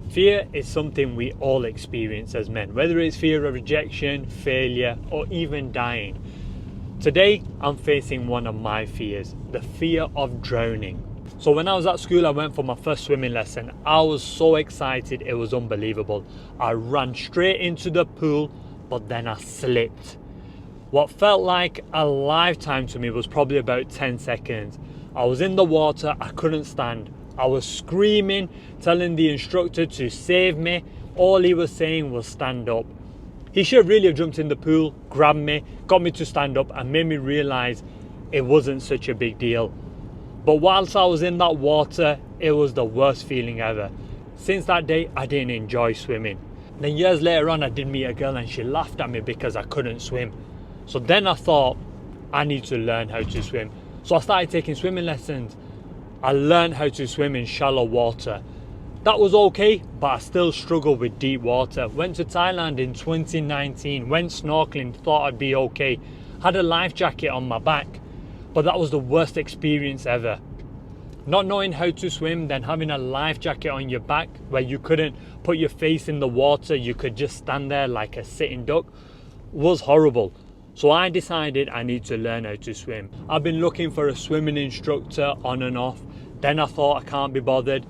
Fear is something we all experience as men, whether it's fear of rejection, failure, or even dying. Today, I'm facing one of my fears, the fear of drowning. So when I was at school, I went for my first swimming lesson. I was so excited, it was unbelievable. I ran straight into the pool, but then I slipped. What felt like a lifetime to me was probably about 10 seconds. I was in the water, I couldn't stand. I was screaming, telling the instructor to save me. All he was saying was stand up. He should really have jumped in the pool, grabbed me, got me to stand up and made me realise it wasn't such a big deal. But whilst I was in that water, it was the worst feeling ever. Since that day, I didn't enjoy swimming. Then years later on, I did meet a girl and she laughed at me because I couldn't swim. So then I thought, I need to learn how to swim. So I started taking swimming lessons. I learned how to swim in shallow water. That was okay, but I still struggled with deep water. Went to Thailand in 2019, went snorkeling, thought I'd be okay. Had a life jacket on my back, but that was the worst experience ever. Not knowing how to swim, then having a life jacket on your back where you couldn't put your face in the water, you could just stand there like a sitting duck, was horrible. So I decided I need to learn how to swim. I've been looking for a swimming instructor on and off. Then I thought I can't be bothered.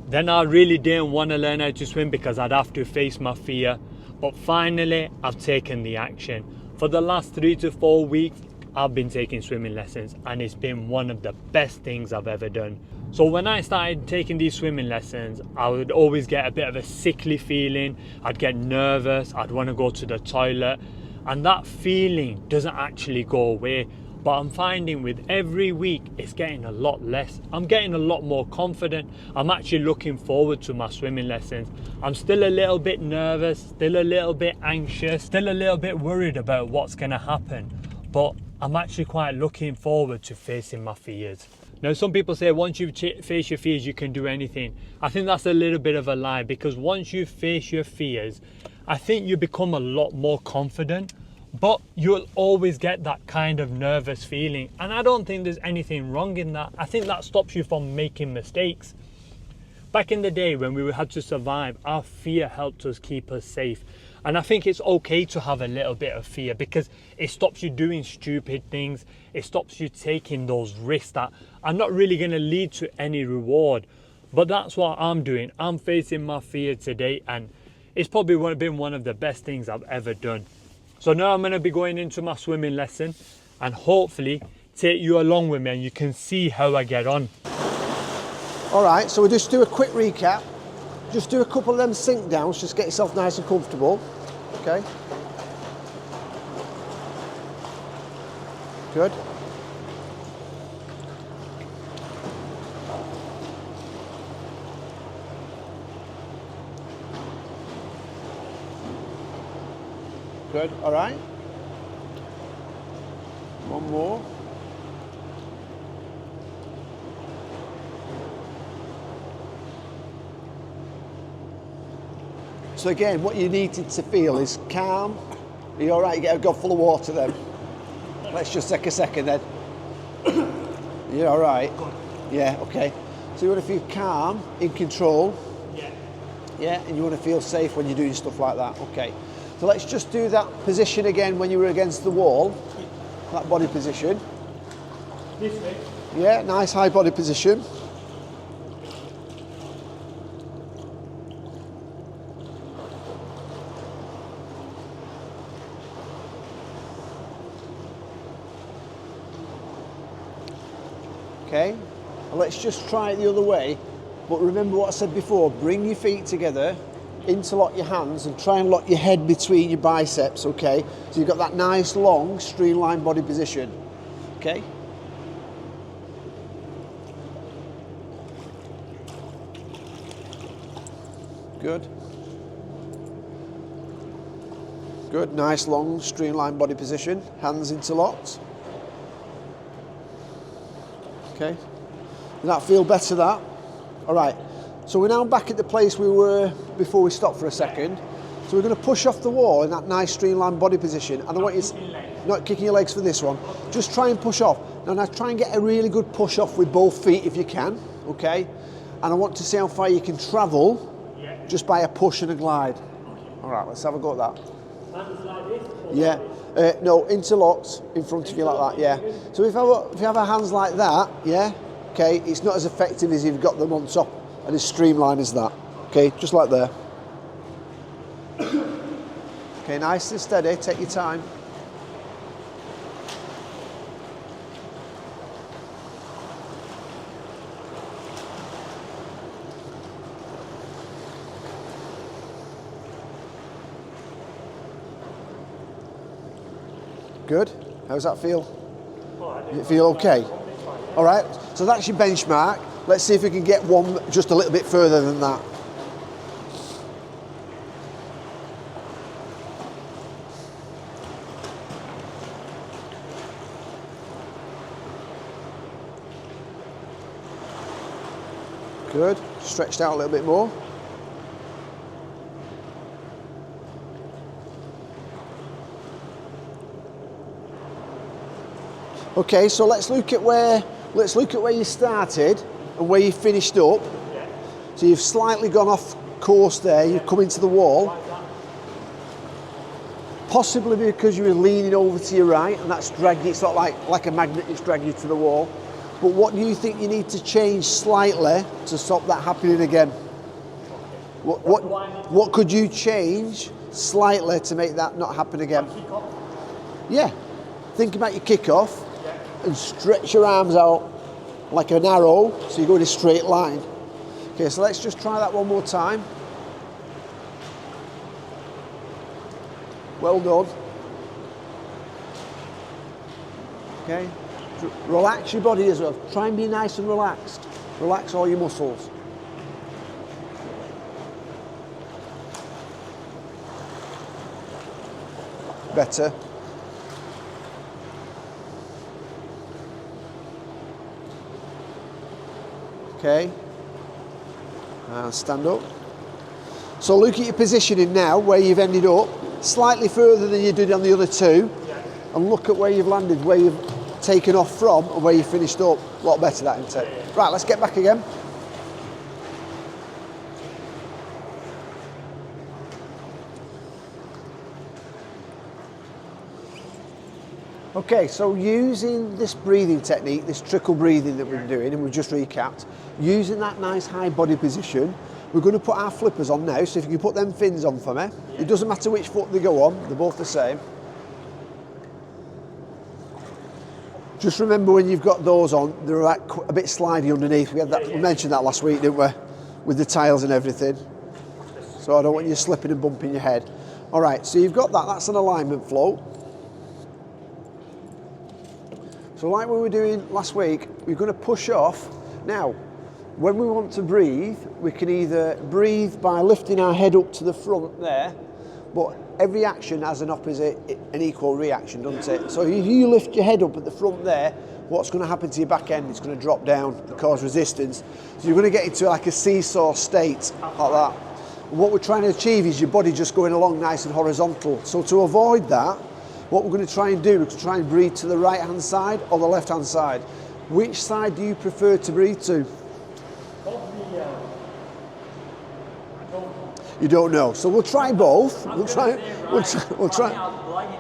Then I really didn't want to learn how to swim because I'd have to face my fear. But finally, I've taken the action. For the last 3 to 4 weeks, I've been taking swimming lessons and it's been one of the best things I've ever done. So when I started taking these swimming lessons, I would always get a bit of a sickly feeling. I'd get nervous, I'd want to go to the toilet. And that feeling doesn't actually go away. But I'm finding with every week, it's getting a lot less. I'm getting a lot more confident. I'm actually looking forward to my swimming lessons. I'm still a little bit nervous, still a little bit anxious, still a little bit worried about what's going to happen. But I'm actually quite looking forward to facing my fears. Now, some people say once you face your fears, you can do anything. I think that's a little bit of a lie, because once you face your fears, I think you become a lot more confident, but you'll always get that kind of nervous feeling. And I don't think there's anything wrong in that. I think that stops you from making mistakes. Back in the day when we had to survive, our fear helped us keep us safe. And I think it's okay to have a little bit of fear because it stops you doing stupid things. It stops you taking those risks that are not really going to lead to any reward. But that's what I'm doing. I'm facing my fear today, and it's probably been one of the best things I've ever done. So now I'm going to be going into my swimming lesson and hopefully take you along with me and you can see how I get on. All right, so we'll just do a quick recap. Just do a couple of them sink downs, just get yourself nice and comfortable. Okay. Good. Good, all right. One more. So again, what you needed to feel is calm. Are you all right? You get a gob full of water then. Let's just take a second then. You're all right? Good. Yeah, okay. So you want to feel calm, in control. Yeah. Yeah, and you want to feel safe when you're doing stuff like that. Okay. So let's just do that position again when you were against the wall. That body position. This way. Yeah, nice high body position. Okay, and let's just try it the other way, but remember what I said before, bring your feet together, interlock your hands and try and lock your head between your biceps, okay? So you've got that nice long streamlined body position, okay? Good. Good, nice long streamlined body position, hands interlocked. Okay, does that feel better, that? All right, so we're now back at the place we were before we stopped for a second. So we're going to push off the wall in that nice streamlined body position. And I want you to, not kicking your legs for this one, just try and push off. Now try and get a really good push off with both feet if you can, okay? And I want to see how far you can travel just by a push and a glide. All right, let's have a go at that. Hands like this? Or Yeah. like this? No, interlocked in front of you like that, yeah. So if you have our hands like that, yeah, okay, it's not as effective as if you've got them on top and as streamlined as that. Okay, just like there. Okay, nice and steady, take your time. Good. How does that feel? Does it feel okay? All right. So that's your benchmark. Let's see if we can get one just a little bit further than that. Good. Stretched out a little bit more. Okay, so let's look at where you started and where you finished up. Yeah. So you've slightly gone off course there. You've come into the wall, Like that. possibly because you were leaning over to your right, and that's dragged you. It's not like a magnet; it's dragged you to the wall. But what do you think you need to change slightly to stop that happening again? What could you change slightly to make that not happen again? Kick off. Yeah. Think about your kick-off and stretch your arms out like an arrow so you go in a straight line. Okay, so let's just try that one more time. Well done. Okay, relax your body as well. Try and be nice and relaxed. Relax all your muscles. Better. Okay, and stand up. So look at your positioning now, where you've ended up, slightly further than you did on the other two, and look at where you've landed, where you've taken off from, and where you finished up. A lot better that intake. Right, let's get back again. Okay, so using this breathing technique, this trickle breathing that we're doing, and we've just recapped, using that nice high body position, we're going to put our flippers on now, so if you can put them fins on for me. It doesn't matter which foot they go on, they're both the same. Just remember when you've got those on, they're a bit slidey underneath. We mentioned that last week, didn't we? With the tiles and everything. So I don't want you slipping and bumping your head. All right, so you've got that, that's an alignment float. So like we were doing last week, we're going to push off. Now, when we want to breathe, we can either breathe by lifting our head up to the front there, but every action has an opposite, an equal reaction, doesn't it? So if you lift your head up at the front there, what's going to happen to your back end? It's going to drop down and cause resistance. So you're going to get into like a seesaw state, like that. And what we're trying to achieve is your body just going along nice and horizontal. So to avoid that, what we're going to try and do is try and breathe to the right hand side or the left hand side. Which side do you prefer to breathe to? You don't know. So we'll try both. We'll try.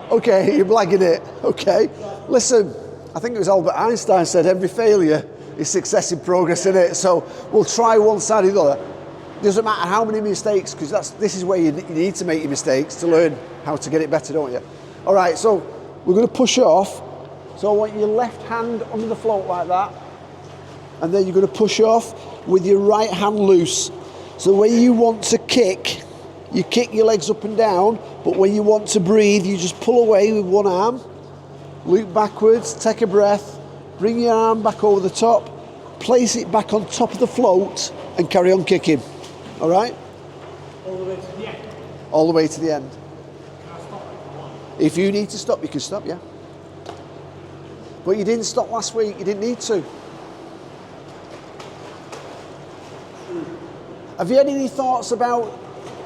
Okay, you're blagging it. Okay. Listen, I think it was Albert Einstein said every failure is success in progress, in it. So we'll try one side or the other. Doesn't matter how many mistakes, because this is where you need to make your mistakes to learn how to get it better, don't you? All right, so we're going to push off. So I want your left hand under the float like that. And then you're going to push off with your right hand loose. So when you want to kick, you kick your legs up and down, but when you want to breathe, you just pull away with one arm, loop backwards, take a breath, bring your arm back over the top, place it back on top of the float, and carry on kicking. All right? All the way to the end. All the way to the end. Can I stop if I want? If you need to stop, you can stop, yeah. But you didn't stop last week, you didn't need to. Have you had any thoughts about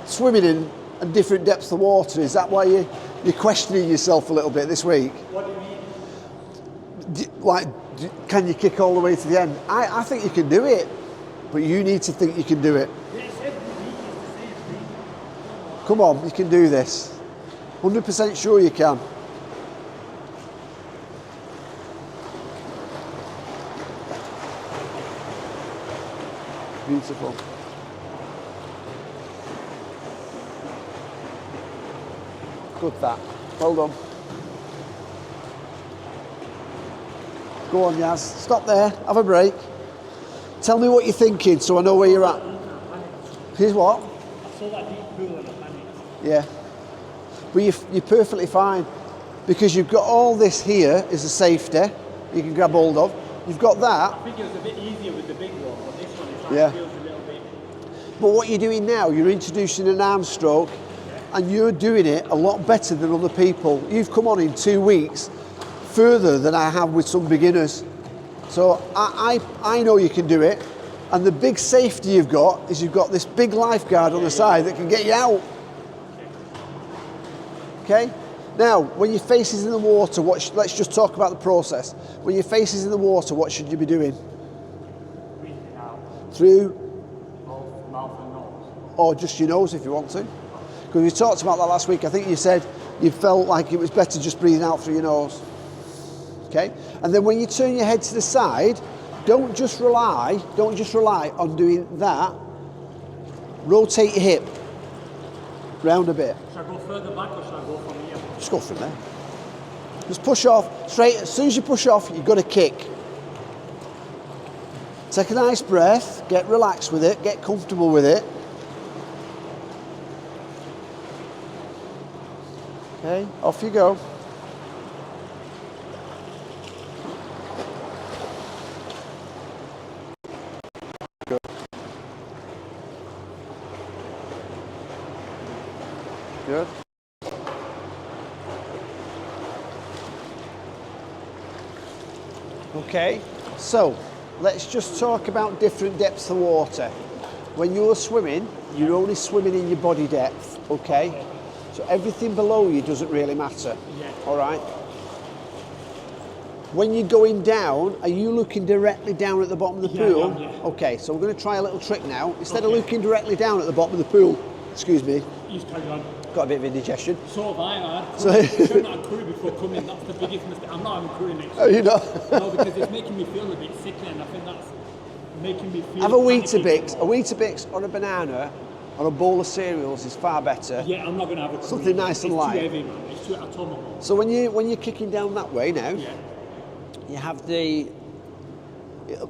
swimming in and different depths of water? Is that why you're questioning yourself a little bit this week? What do you mean? Can you kick all the way to the end? I think you can do it, but you need to think you can do it. Yes, every week is the same. Come on, you can do this. 100% sure you can. Beautiful. Good that. Well done. Go on, Yaz. Stop there. Have a break. Tell me what you're thinking so I know where you're at. Here's what? I saw that deep pool and I panicked. Yeah. But you're perfectly fine because you've got all this here as a safety you can grab hold of. You've got that. I think it was a bit easier with the big one, but this one is like Yeah. feels a little bit. But what you're doing now, you're introducing an arm stroke and you're doing it a lot better than other people. You've come on in 2 weeks further than I have with some beginners. So I know you can do it. And the big safety you've got is you've got this big lifeguard on the side that can get you out. Okay? Now, when your face is in the water, let's just talk about the process. When your face is in the water, what should you be doing? Breathing out. Through? Both mouth and nose. Or just your nose if you want to. Because we talked about that last week. I think you said you felt like it was better just breathing out through your nose. Okay? And then when you turn your head to the side, don't just rely on doing that. Rotate your hip round a bit. Should I go further back or should I go from here? Just go from there. Just push off straight. As soon as you push off, you've got to kick. Take a nice breath, get relaxed with it, get comfortable with it. Okay, off you go. Good. Good. Okay, so let's just talk about different depths of water. When you're swimming, you're only swimming in your body depth, okay? So everything below you doesn't really matter, all right? When you're going down, are you looking directly down at the bottom of the pool? Yeah. Okay, so we're going to try a little trick now. Instead of looking directly down at the bottom of the pool, excuse me, You just carry on. got a bit of indigestion. So have I. So- I should not have curry before coming. That's the biggest mistake. I'm not having curry next Oh, week. you know? No, because it's making me feel a bit sickly, and I think that's making me feel. Have a Weetabix. panicky. A Weetabix or a banana or a bowl of cereals is far better. Yeah, I'm not going to have a curry. Something nice and It's light. too heavy, man. It's too. I told my mum. So when you're kicking down that way now, Yeah. you have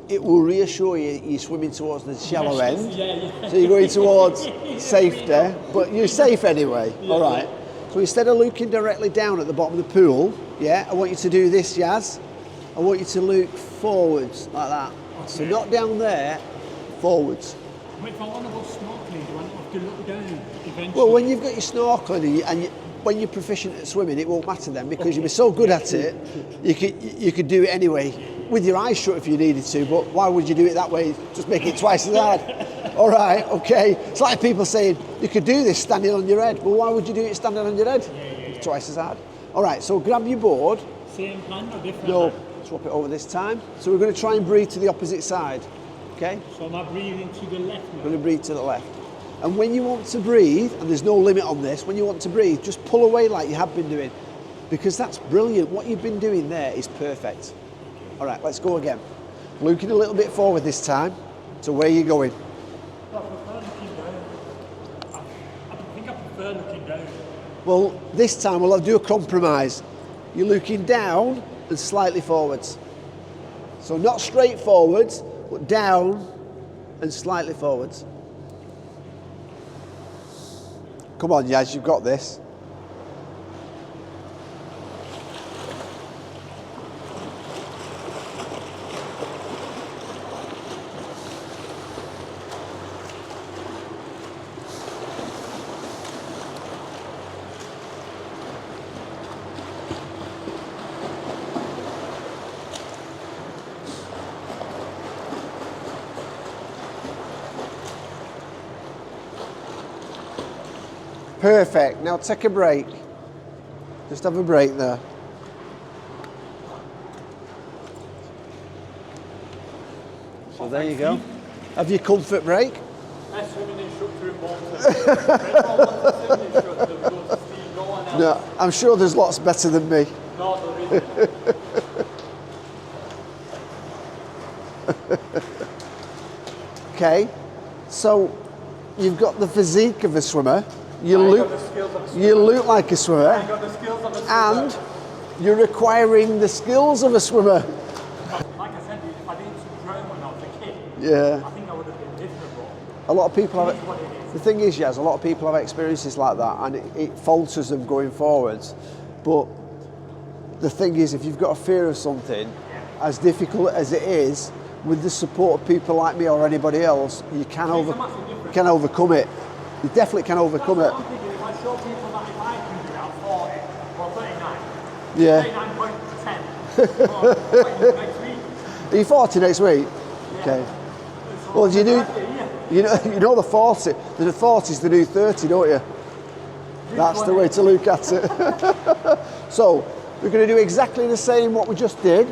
it will reassure you you're swimming towards the shallow end. Yeah. So you're going towards safety, but you're safe anyway. All right. So instead of looking directly down at the bottom of the pool, I want you to do this, Yaz. I want you to look forwards like that. So Okay. not down there, forwards. But if I want to go snorkeling, do I not have to look down eventually? Well, when you've got your snorkeling when you're proficient at swimming, it won't matter then because you'll be so good at it, you could do it anyway with your eyes shut if you needed to. But why would you do it that way? Just make it twice as hard. All right, okay. It's like people saying you could do this standing on your head. Well, why would you do it standing on your head? Twice as hard. All right. So grab your board. Same hand or different? No, hand? swap it over this time. So we're going to try and breathe to the opposite side. Okay. So am I breathing to the left We're now? going to breathe to the left. And when you want to breathe, and there's no limit on this, when you want to breathe, just pull away like you have been doing. Because that's brilliant. What you've been doing there is perfect. All right, let's go again. Looking a little bit forward this time to where you're going. I prefer looking down. I think I prefer looking down. Well, this time we'll do a compromise. You're looking down and slightly forwards. So not straight forwards, but down and slightly forwards. Come on, Yaz, you've got this. Perfect. Now take a break. Just have a break there. So there you go. Have your comfort break. Best swimming instructor in Malta. No, I'm sure there's lots better than me. No, there isn't. Okay, so you've got the physique of a swimmer. You look like a swimmer, and you're requiring the skills of a swimmer. Like I said, if I didn't drown when I was a kid, Yeah. I think I would have been different. A lot of people have It is what it is. The thing is, Yaz, a lot of people have experiences like that, and it falters them going forwards. But the thing is, if you've got a fear of something, as difficult as it is, with the support of people like me or anybody else, you can overcome it. You definitely can overcome it. I'm thinking if I show people that if I can do it at 40 or 39, Yeah. 39.10, or next week. Are you 40 next week? Okay. Well, you know the 40. The 40 is the new 30, don't you? That's the way to look at it. So we're going to do exactly the same what we just did.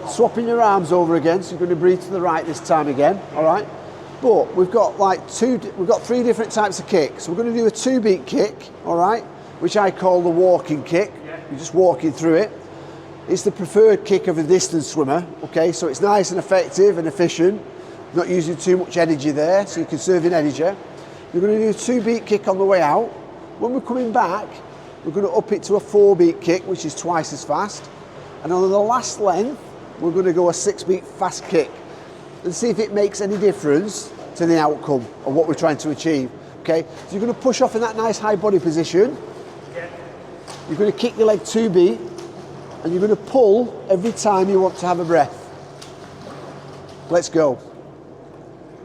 Swapping your arms over again, so you're going to breathe to the right this time again. All right. But we've got three different types of kicks. We're going to do a 2-beat kick, all right, which I call the walking kick. You're just walking through it. It's the preferred kick of a distance swimmer. Okay, so it's nice and effective and efficient. Not using too much energy there, so you're conserving energy. You're going to do a 2-beat kick on the way out. When we're coming back, we're going to up it to a 4-beat kick, which is twice as fast. And on the last length, we're going to go a 6-beat fast kick and see if it makes any difference to the outcome of what we're trying to achieve. Okay, so you're going to push off in that nice high body position. You're going to kick your leg 2-beat, and you're going to pull every time you want to have a breath. Let's go.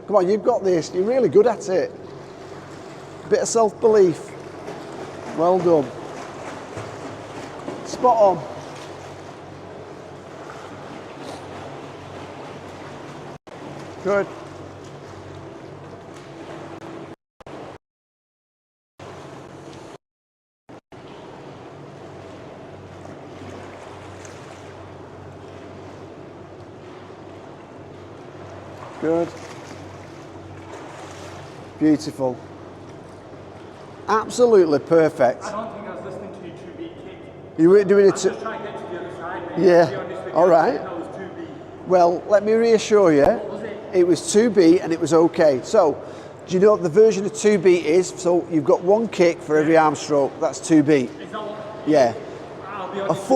Come on, you've got this. You're really good at it. Bit of self-belief. Well done. Spot on. Good. Good. Beautiful. Absolutely perfect. I don't think I was listening to your 2-beat kick. You weren't doing it. Just try and get to the other side, mate. Yeah. To be honest with you, All right. I think that was 2-beat. Well, let me reassure you. What was it? It was 2-beat and it was okay. So, do you know what the version of 2-beat is? So you've got 1 kick for every arm stroke. That's 2-beat. Is that what? Yeah. I'll be A honest.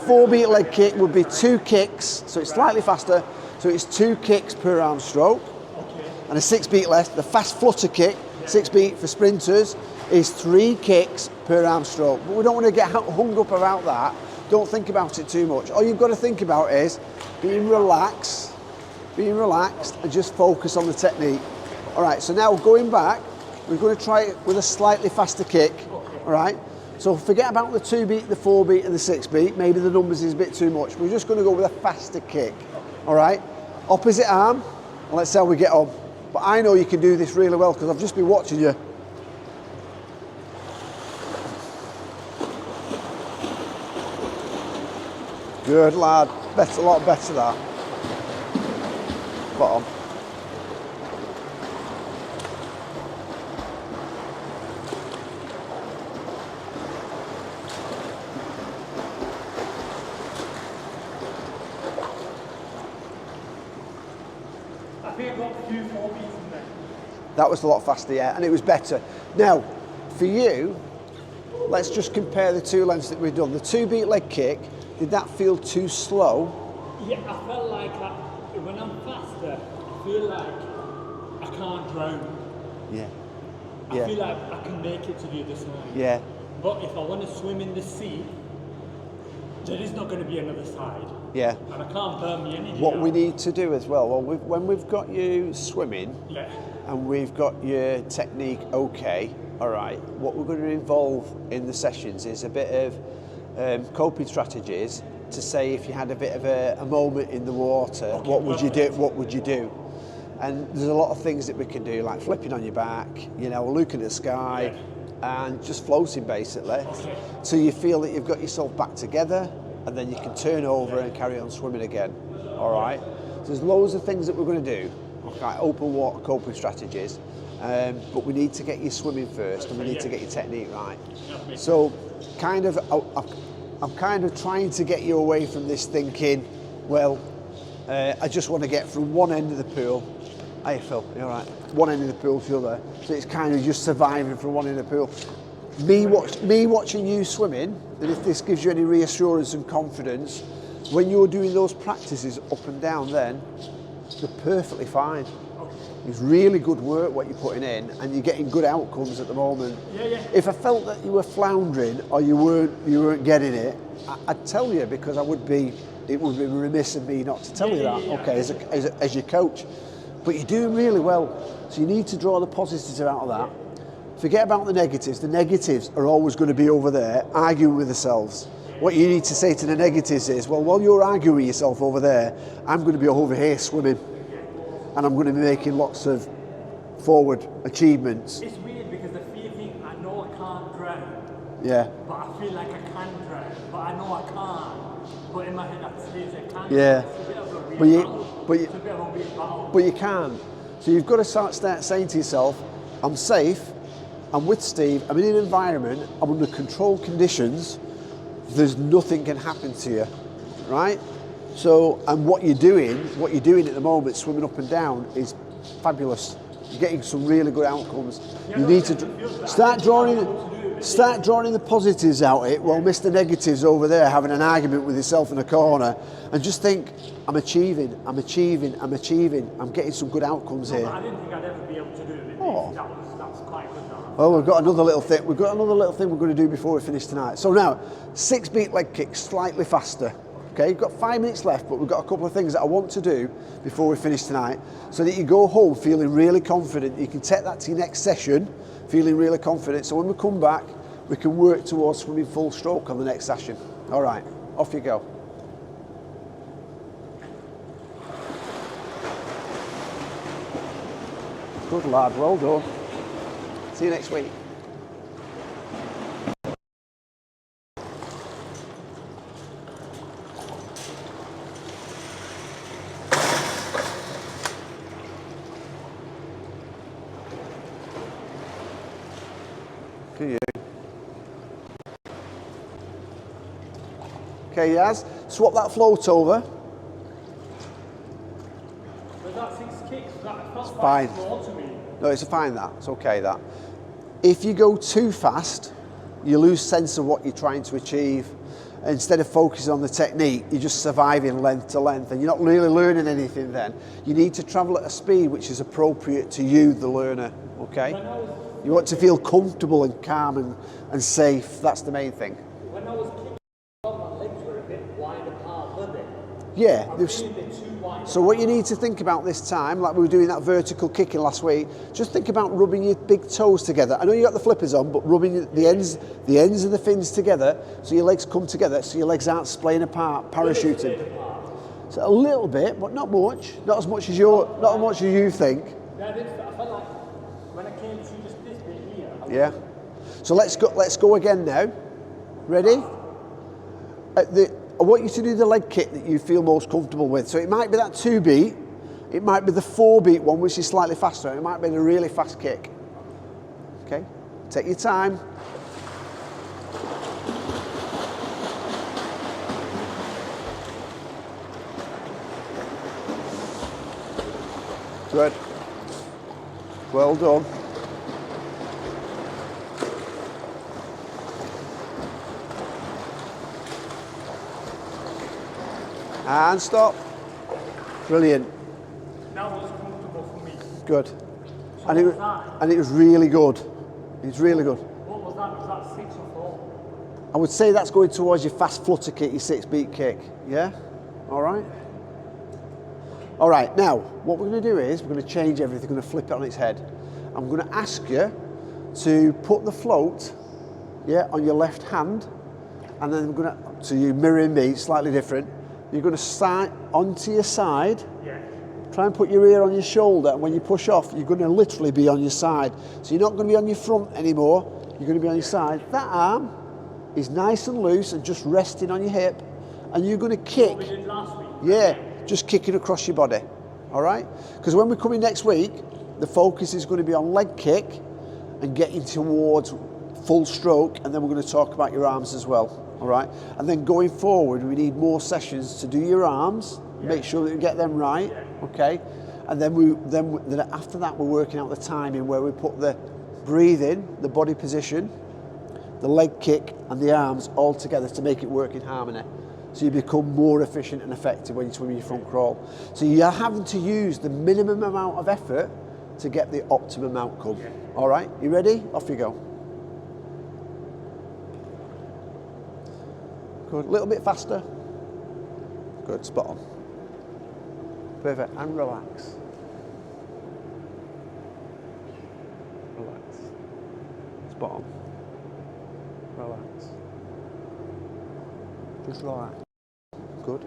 4-beat leg kick would be 2 kicks, so it's slightly faster. So it's 2 kicks per arm stroke. Okay. And a 6-beat left. The fast flutter kick, 6-beat for sprinters, is 3 kicks per arm stroke. But we don't want to get hung up about that. Don't think about it too much. All you've got to think about is being relaxed, and just focus on the technique. All right, so now going back, we're going to try it with a slightly faster kick. All right, so forget about the 2-beat, the 4-beat, and the 6-beat. Maybe the numbers is a bit too much. We're just going to go with a faster kick. All right, opposite arm, and let's see how we get on. But I know you can do this really well because I've just been watching you. Good lad, a lot better that. Spot on. I think I got a few 4-beats in there. That was a lot faster, yeah, and it was better. Now, for you, let's just compare the 2 lengths that we've done. The 2-beat leg kick, did that feel too slow? Yeah, I felt like when I'm faster, I feel like I can't drown. Yeah. I feel like I can make it to the other side. Yeah. But if I want to swim in the sea, there is not going to be another side. Yeah. And I can't burn the energy. What out. we need to do as well, when we've got you swimming, Yeah. and we've got your technique okay, all right, what we're going to involve in the sessions is a bit of coping strategies to say if you had a bit of a moment in the water, Okay, what would perfect. you do? What would you do? And there's a lot of things that we can do, like flipping on your back, you know, looking at the sky, and just floating basically. Okay. So you feel that you've got yourself back together, and then you can turn over and carry on swimming again. All right. So there's loads of things that we're going to do, like open water coping strategies, but we need to get you swimming first, and we need to get your technique right. So, kind of, I'm kind of trying to get you away from this thinking, well, I just want to get from one end of the pool. Hey Phil, you all right? One end of the pool to the other. So it's kind of just surviving from one end of the pool. Me watching you swimming, and if this gives you any reassurance and confidence, when you're doing those practices up and down then, they're perfectly fine. It's really good work what you're putting in, and you're getting good outcomes at the moment. If I felt that you were floundering or you weren't getting it, I'd tell you, because it would be remiss of me not to tell you that, okay, as your coach. But you're doing really well, so you need to draw the positives out of that. Forget about the negatives. The negatives are always going to be over there, arguing with themselves. What you need to say to the negatives is, well, while you're arguing with yourself over there, I'm going to be over here swimming, and I'm going to be making lots of forward achievements. It's weird because the fear thing, I know I can't drown. Yeah. But I feel like I can drown, but I know I can't. But in my head, I say I can't. Yeah. It's a bit of a weird battle. It's a bit of a weird battle. But you can. So you've got to start saying to yourself, I'm safe, I'm with Steve, I'm in an environment, I'm under controlled conditions, there's nothing can happen to you, right? So, and what you're doing at the moment, swimming up and down, is fabulous. You're getting some really good outcomes. You need to start drawing the positives out of it, while Mr. Negative's over there having an argument with himself in a corner, and just think, I'm achieving, I'm getting some good outcomes here. I didn't think I'd ever be able to do it. That's quite good. Oh, we've got another little thing. We're going to do before we finish tonight. So now, 6 beat leg kick, slightly faster. Okay, you've got 5 minutes left, but we've got a couple of things that I want to do before we finish tonight, so that you go home feeling really confident. You can take that to your next session feeling really confident. So when we come back, we can work towards swimming full stroke on the next session. All right, off you go. Good lad, well done. See you next week. To you. Okay, Yaz, swap that float over. Was that 6 kicks? That's Fine. small to me. No, it's fine that. It's okay that. If you go too fast, you lose sense of what you're trying to achieve. Instead of focusing on the technique, you're just surviving length to length, and you're not really learning anything then. You need to travel at a speed which is appropriate to you, the learner, okay? You want to feel comfortable and calm and safe. That's the main thing. When I was kicking, my legs were a bit wide apart, weren't they? Yeah. I was feeling a bit too wide. So what you need to think about this time, like we were doing that vertical kicking last week, just think about rubbing your big toes together. I know you got the flippers on, but rubbing the ends of the fins together so your legs come together, so your legs aren't splaying apart, parachuting. So a little bit, but not much. Not as much as you think. Yeah, I felt like when I came to just this bit here. Yeah. So let's go again now. Ready? I want you to do the leg kick that you feel most comfortable with. So it might be that 2 beat, it might be the 4 beat one, which is slightly faster, and it might be the really fast kick. Okay? Take your time. Good. Well done. And stop. Brilliant. That was comfortable for me. Good. So And it was really good. It's really good. What was that? Was that 6 or 4? I would say that's going towards your fast flutter kick, your 6 beat kick. Yeah? All right? All right, now, what we're going to do is we're going to change everything. We're going to flip it on its head. I'm going to ask you to put the float, yeah, on your left hand, and then we're going to, so you mirroring me, slightly different. You're going to slide onto your side. Yeah. Try and put your ear on your shoulder, and when you push off, you're going to literally be on your side. So you're not going to be on your front anymore, you're going to be on your side. That arm is nice and loose and just resting on your hip, and you're going to kick. What we did last week. Yeah, just kicking across your body, all right? Because when we come in next week, the focus is going to be on leg kick and getting towards full stroke, and then we're going to talk about your arms as well. All right, and then going forward, we need more sessions to do your arms. Make sure that you get them right. Okay, and then after that, we're working out the timing where we put the breathing, the body position, the leg kick, and the arms all together to make it work in harmony. So you become more efficient and effective when you're swimming your front crawl. So you're having to use the minimum amount of effort to get the optimum outcome. Yeah. All right, you ready? Off you go. Good, a little bit faster. Good, spot on. Perfect, and relax. Relax. Spot on. Relax. Just relax. Good.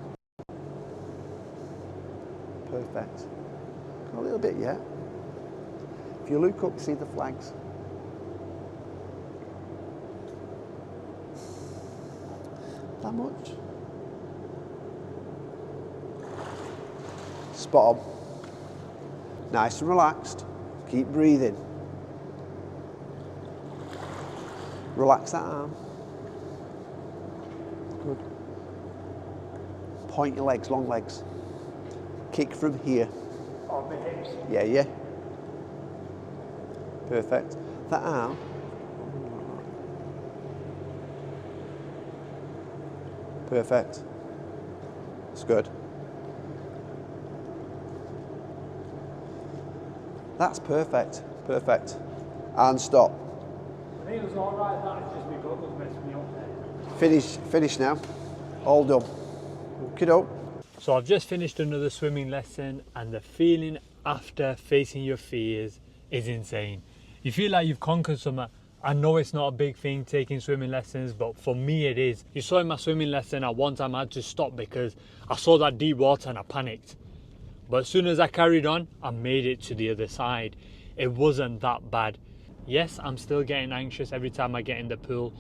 Perfect. A little bit yet. If you look up, see the flags. That much. Spot on. Nice and relaxed. Keep breathing. Relax that arm. Good. Point your legs, long legs. Kick from here. On the hips. Yeah, yeah. Perfect. That arm. Perfect. That's good. That's perfect. Perfect. And stop. I think it was alright, that it's just my goggles messed me up there. Finish now. All done. Okey-doke. So I've just finished another swimming lesson, and the feeling after facing your fears is insane. You feel like you've conquered something. I know it's not a big thing taking swimming lessons, but for me it is. You saw in my swimming lesson at one time I had to stop because I saw that deep water and I panicked. But as soon as I carried on, I made it to the other side. It wasn't that bad. Yes, I'm still getting anxious every time I get in the pool,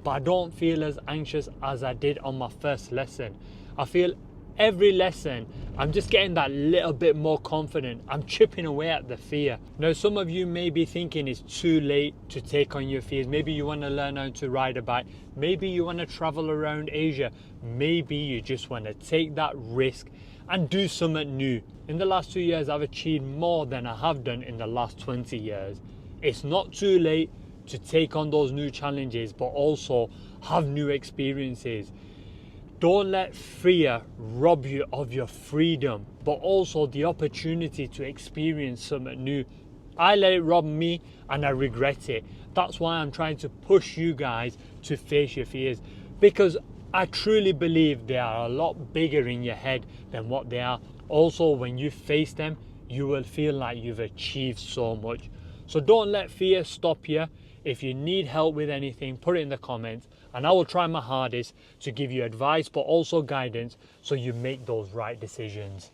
but I don't feel as anxious as I did on my first lesson. I feel every lesson I'm just getting that little bit more confident. I'm chipping away at the fear. Now, some of you may be thinking it's too late to take on your fears. Maybe you want to learn how to ride a bike. Maybe you want to travel around Asia. Maybe you just want to take that risk and do something new. In the last 2 years, I've achieved more than I have done in the last 20 years. It's not too late to take on those new challenges, but also have new experiences. Don't let fear rob you of your freedom, but also the opportunity to experience something new. I let it rob me and I regret it. That's why I'm trying to push you guys to face your fears, because I truly believe they are a lot bigger in your head than what they are. Also, when you face them, you will feel like you've achieved so much. So don't let fear stop you. If you need help with anything, put it in the comments and I will try my hardest to give you advice, but also guidance so you make those right decisions.